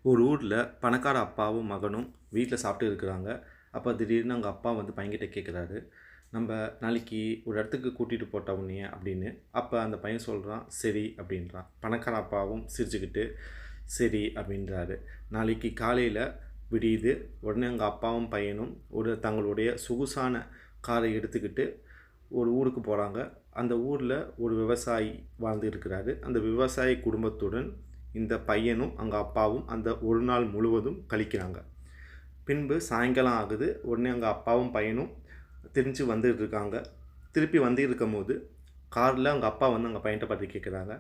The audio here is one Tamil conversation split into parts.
ஒரு ஊரில் பணக்கார அப்பாவும் மகனும் வீட்டில் சாப்பிட்டு இருக்கிறாங்க. அப்போ திடீர்னு அவங்க அப்பா வந்து பையன்கிட்ட கேட்குறாரு, நம்ம நாளைக்கு ஒரு இடத்துக்கு கூட்டிகிட்டு போட்டா உன்னைய அப்படின்னு. அப்போ அந்த பையன் சொல்கிறான், சரி அப்படின்றான். பணக்கார அப்பாவும் சிரிச்சுக்கிட்டு சரி அப்படின்றாரு. நாளைக்கு காலையில் விடியுது. உடனே அவங்க அப்பாவும் பையனும் தங்களுடைய சொகுசான காரை எடுத்துக்கிட்டு ஒரு ஊருக்கு போகிறாங்க. அந்த ஊரில் ஒரு விவசாயி வாழ்ந்து இருக்கிறாரு. அந்த விவசாயி குடும்பத்துடன் இந்த பையனும் அவங்க அப்பாவும் அந்த ஒரு நாள் முழுவதும் கழிக்கிறாங்க. பின்பு சாயங்காலம் ஆகுது. உடனே அவங்க அப்பாவும் பையனும் திரிஞ்சு வந்துட்டு இருக்காங்க. திருப்பி வந்து இருக்கும்போது காரில் அவங்க அப்பா வந்து அவங்க பையன்கிட்ட பார்த்து கேட்குறாங்க,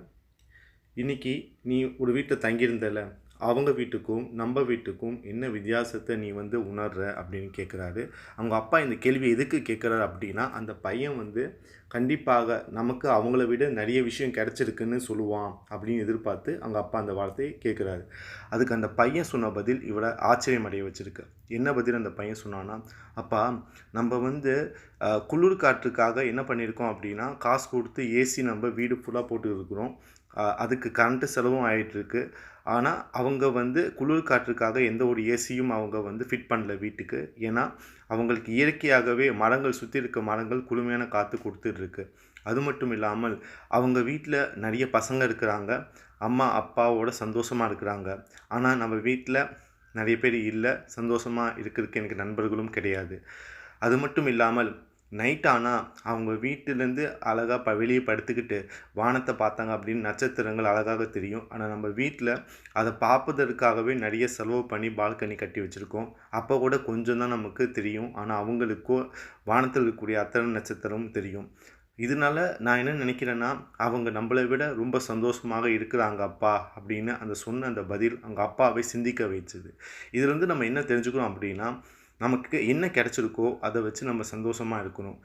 இன்னைக்கு நீ ஒரு வீட்டில் தங்கியிருந்தல, அவங்க வீட்டுக்கும் நம்ம வீட்டுக்கும் என்ன வித்தியாசத்தை நீ வந்து உணர்ற அப்படின்னு கேட்குறாரு. அவங்க அப்பா இந்த கேள்வி எதுக்கு கேட்குறாரு அப்படின்னா, அந்த பையன் வந்து கண்டிப்பாக நமக்கு அவங்கள விட நிறைய விஷயம் கிடைச்சிருக்குன்னு சொல்லுவான் அப்படின்னு எதிர்பார்த்து அவங்க அப்பா அந்த வார்த்தையை கேட்குறாரு. அதுக்கு அந்த பையன் சொன்ன பதில் இவரை ஆச்சரியம் அடைய வச்சிருக்கு. என்ன பதில் அந்த பையன் சொன்னான்னா, அப்பா, நம்ம வந்து குளிர் காற்றுக்காக என்ன பண்ணியிருக்கோம் அப்படின்னா, காசு கொடுத்து ஏசி நம்ம வீடு ஃபுல்லாக போட்டு இருக்கிறோம். அதுக்கு கரண்ட்டு செலவும் ஆயிட்டிருக்கு. ஆனா, அவங்க வந்து குளிர் காற்றுக்காக எந்த ஒரு ஏசியும் அவங்க வந்து ஃபிட் பண்ணல வீட்டுக்கு. ஏன்னா, அவங்களுக்கு இயற்கையாகவே மரங்கள் சுத்தி இருக்க மரங்கள் குளுமையான காத்து குடுத்துட்ருக்கு. அது மட்டும் இல்லாமல், அவங்க வீட்ல நெறைய பசங்க இருக்கிறாங்க. அம்மா, அப்பாவோட சந்தோஷமா இருக்கிறாங்க. ஆனா, நம்ம வீட்ல நெறைய பேர் இல்ல. சந்தோஷமா இருக்கறதுக்கு எனக்கு நண்பர்களும் கிடையாது. அது மட்டும் இல்லாமல், நைட் ஆனா அவங்க வீட்டிலேருந்து அழகா வெளிய படுத்துக்கிட்டு வானத்த பார்த்தாங்க அப்படின்னு நட்சத்திரங்கள் அழகாக தெரியும். ஆனா, நம்ம வீட்ல அத பார்ப்பதற்காகவே நெறைய செலவு பண்ணி பால்கனி கட்டி வச்சிருக்கோம். அப்ப கூட கொஞ்சம் தான் நமக்கு தெரியும். ஆனா, அவங்களுக்கோ வானத்தில இருக்கக்கூடிய அத்தனை நட்சத்திரமும் தெரியும். இதனால நான் என்ன நினைக்கிறேன்னா, அவங்க நம்மள விட ரொம்ப சந்தோஷமாக இருக்கிறாங்க அப்பா அப்படின்னு அந்த சொன்ன அந்த பதில் அவங்க அப்பாவை சிந்திக்க வைச்சது. இதிலிருந்து நம்ம என்ன தெரிஞ்சுக்கிறோம் அப்படின்னா, நமக்கு என்ன கிடைச்சிருக்கோ அத வச்சு நம்ம சந்தோஷமா இருக்கணும்.